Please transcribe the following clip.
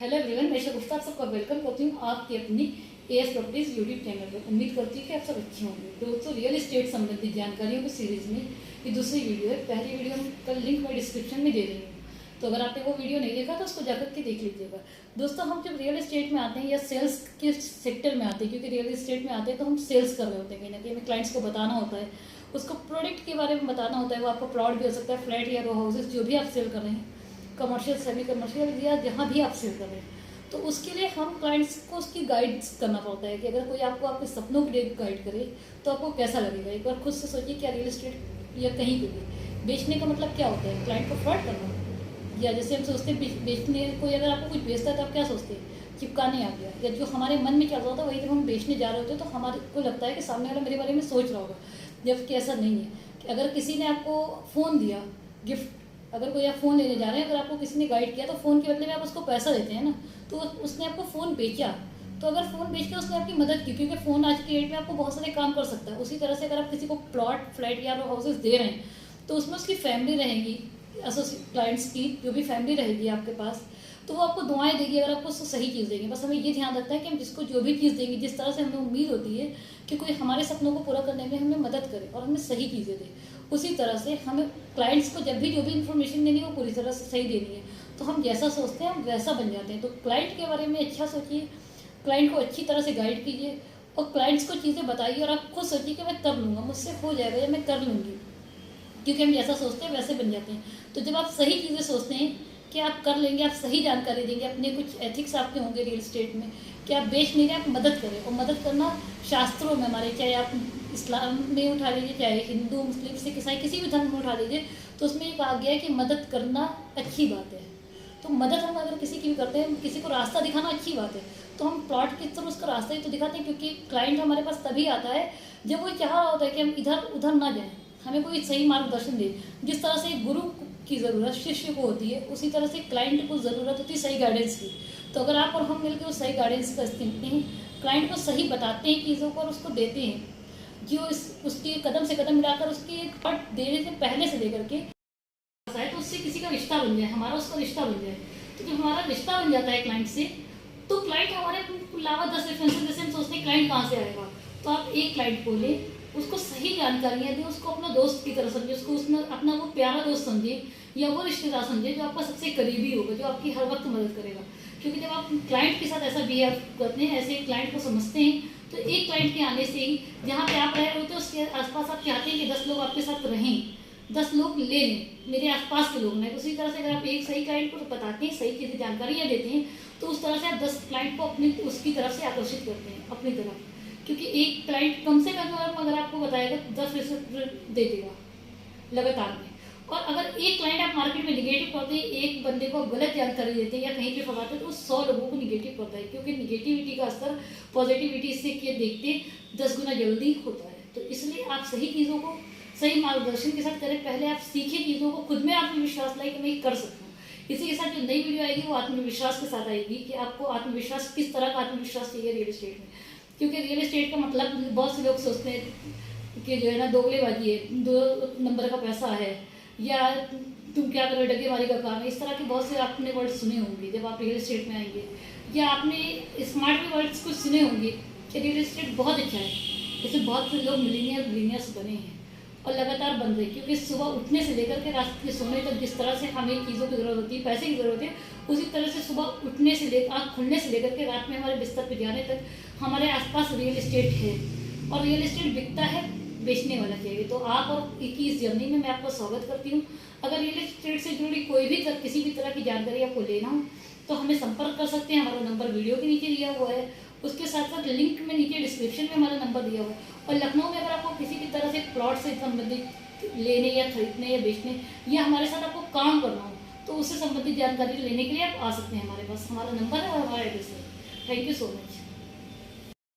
Hello everyone, मैं शगुफ्ता आप सबका वेलकम करती हूँ आपकी अपनी एएस प्रॉपर्टीज यूट्यूब चैनल पर। उम्मीद करती हूँ कि आप सब अच्छे होंगे। दोस्तों, रियल एस्टेट संबंधित जानकारियों की सीरीज में ये दूसरी वीडियो है। पहली वीडियो का लिंक मैं डिस्क्रिप्शन में दे रही हूँ, तो अगर आपने वो वीडियो नहीं देखा तो उसको जाकर के देख लीजिएगा। दोस्तों, हम जब रियल एस्टेट में आते हैं या सेल्स के सेक्टर में आते हैं, क्योंकि रियल एस्टेट में आते हैं तो हम सेल्स कर रहे होते हैं, कहीं ना कहीं हमें क्लाइंट्स को बताना होता है, उसको प्रोडक्ट के बारे में बताना होता है। वो आपको प्लॉट भी हो सकता है, फ्लैट या रो हाउसेज, जो भी आप सेल कर रहे हैं, कमर्शियल, सेमी कमर्शियल या जहाँ भी आप सेल कर रहे हैं, तो उसके लिए हम क्लाइंट्स को उसकी गाइड्स करना पड़ता है कि अगर कोई आपको आपके सपनों के लिए गाइड करे तो आपको कैसा लगेगा। एक बार खुद से सोचिए, क्या रियल एस्टेट या कहीं पे भी बेचने का मतलब क्या होता है? क्लाइंट को फ्रॉड करना। या जैसे हम सोचते हैं बेचने, कोई अगर आपको कुछ बेचता है तो आप क्या सोचते हैं? चिपकाने आ गया, या जो हमारे मन में चल रहा होता है वही जब हम बेचने जा रहे होते हैं तो हमारे को लगता है कि सामने वाला मेरे बारे में सोच रहा होगा, जबकि ऐसा नहीं है। कि अगर किसी ने आपको फ़ोन दिया गिफ्ट, अगर कोई आप फ़ोन लेने जा रहे हैं, अगर आपको किसी ने गाइड किया तो फ़ोन के बदले में आप उसको पैसा देते हैं ना, तो उसने आपको फ़ोन बेचा, तो अगर फ़ोन बेच के उसने आपकी मदद की, क्योंकि फ़ोन आज की डेट में आपको बहुत सारे काम कर सकता है। उसी तरह से अगर आप किसी को प्लॉट, फ्लैट या हाउसेज दे रहे हैं तो उसमें उसकी फैमिली रहेगी, एसोसिएट क्लाइंट्स की जो भी फैमिली रहेगी आपके पास, तो वो आपको दुआएं देगी अगर आपको उसको सही चीज़ देंगे। बस हमें ये ध्यान रखना है कि हम जिसको जो भी चीज़ देंगे, जिस तरह से हमें उम्मीद होती है कि कोई हमारे सपनों को पूरा करने में हमें मदद करे और हमें सही चीज़ें दे, उसी तरह से हमें क्लाइंट्स को जब भी जो भी इन्फॉर्मेशन देनी है वो पूरी तरह से सही देनी है। तो हम जैसा सोचते हैं हम वैसा बन जाते हैं। तो क्लाइंट के बारे में अच्छा सोचिए, क्लाइंट को अच्छी तरह से गाइड कीजिए और क्लाइंट्स को चीज़ें बताइए, और आप खुद सोचिए कि मैं कर लूँगा, मुझसे हो जाएगा या मैं कर लूँगी, क्योंकि हम जैसा सोचते हैं वैसे बन जाते हैं। तो जब आप सही चीज़ें सोचते हैं कि आप कर लेंगे, आप सही जानकारी देंगे, अपने कुछ एथिक्स आपके होंगे रियल एस्टेट में कि आप बेच नहीं रहे, आप मदद करें। और मदद करना शास्त्रों में हमारे, चाहे आप इस्लाम में उठा लीजिए, चाहे हिंदू, मुस्लिम, सिख, ईसाई, किसी भी धर्म में उठा लीजिए, तो उसमें ये कहा गया है कि मदद करना अच्छी बात है। तो मदद हम अगर किसी की भी करते हैं, किसी को रास्ता दिखाना अच्छी बात है, तो हम प्लॉट की तरफ उसका रास्ता ही तो दिखाते हैं, क्योंकि क्लाइंट हमारे पास तभी आता है जब वो चाह रहा होता है कि हम इधर उधर ना जाएं, हमें कोई सही मार्गदर्शन दे। जिस तरह से गुरु की ज़रूरत शिष्य को होती है, उसी तरह से क्लाइंट को ज़रूरत होती है सही गाइडेंस की। तो अगर आप और हम मिलकर उस सही गाइडेंस का इस्तेमाल हैं, क्लाइंट को सही बताते हैं चीज़ों को और उसको देते हैं, जो उसके कदम से कदम मिलाकर उसकी एक पार्ट देने से पहले से लेकर के है, तो उससे किसी का रिश्ता बन जाए, हमारा उसका रिश्ता बन जाए। तो जब हमारा रिश्ता बन जाता है क्लाइंट से, तो क्लाइंट हमारे अलावा 10 रेफरेंसेस, जैसे हम सोचते हैं क्लाइंट कहाँ से आएगा, तो आप एक क्लाइंट को ले, उसको सही जानकारियाँ दें, उसको अपना दोस्त की तरह समझे, उसको उसमें अपना वो प्यारा दोस्त समझे या वो रिश्तेदार समझे जो आपका सबसे करीबी होगा, जो आपकी हर वक्त मदद करेगा। क्योंकि जब आप क्लाइंट के साथ ऐसा बिहेव करते हैं, ऐसे क्लाइंट को समझते हैं, तो एक क्लाइंट के आने से ही जहाँ पे आप रह रहे होते हैं उसके आसपास आप चाहते हैं कि 10 लोग आपके साथ रहें, 10 लोग ले लें, मेरे आसपास के लोग नहीं। उसी तरह से अगर आप एक सही क्लाइंट को बताते हैं, सही चीज़ें जानकारियाँ देते हैं, तो उस तरह से आप 10 क्लाइंट को अपनी उसकी तरफ से आकर्षित करते हैं अपनी तरफ। क्योंकि एक क्लाइंट कम से कम अगर आपको बताएगा 10 रिजल्ट दे देगा लगातार में। और अगर एक क्लाइंट आप मार्केट में निगेटिव करते हैं, एक बंदे को गलत जानकारी देते हैं या कहीं पे फंसाते हैं, तो 100 लोगों को निगेटिव करता है, क्योंकि निगेटिविटी का असर पॉजिटिविटी से के देखते 10 गुना जल्दी होता है। तो इसलिए आप सही चीज़ों को सही मार्गदर्शन के साथ करें। पहले आप सीखें चीज़ों को, खुद में आत्मविश्वास लाए कि मैं ये कर सकता हूँ। इसी के साथ जो नई वीडियो आएगी वो आत्मविश्वास के साथ आएगी कि आपको आत्मविश्वास, किस तरह का आत्मविश्वास चाहिए रियल एस्टेट में। क्योंकि रियल एस्टेट का मतलब बहुत से लोग सोचते हैं कि जो है ना दोगलेबाजी है, 2 नंबर का पैसा है, या तुम क्या करो डकेबाजी का काम है। इस तरह के बहुत से आपने वर्ड सुने होंगे जब आप रियल एस्टेट में आएंगे, या आपने स्मार्ट भी वर्ड्स कुछ सुने होंगे कि रियल एस्टेट बहुत अच्छा है। इससे बहुत से लोग मिलीनियर्स बने हैं और लगातार बन रहे हैं, क्योंकि सुबह उठने से लेकर के रात के सोने तक जिस तरह से हमें चीज़ों की ज़रूरत होती है, पैसे की ज़रूरत है, उसी तरह से सुबह उठने से लेकर आँख खुलने से लेकर के रात में हमारे बिस्तर पर जाने तक हमारे आसपास रियल एस्टेट है। और रियल एस्टेट बिकता है, बेचने वाला चाहिए। तो आप और की इस जर्नी में मैं आपका स्वागत करती हूँ। अगर रियल एस्टेट से जुड़ी कोई भी किसी भी तरह की जानकारी आपको लेना हो तो हमें संपर्क कर सकते हैं। हमारा नंबर वीडियो के नीचे दिया हुआ है, उसके साथ साथ लिंक में नीचे डिस्क्रिप्शन में हमारा नंबर दिया हुआ है। और लखनऊ में अगर आपको किसी भी तरह से प्लॉट से संबंधित लेने या खरीदने या बेचने या हमारे साथ आपको काम करना हो, तो उससे संबंधित जानकारी लेने के लिए आप आ सकते हैं हमारे पास। हमारा नंबर है और हमारा एड्रेस है। Thank you so much.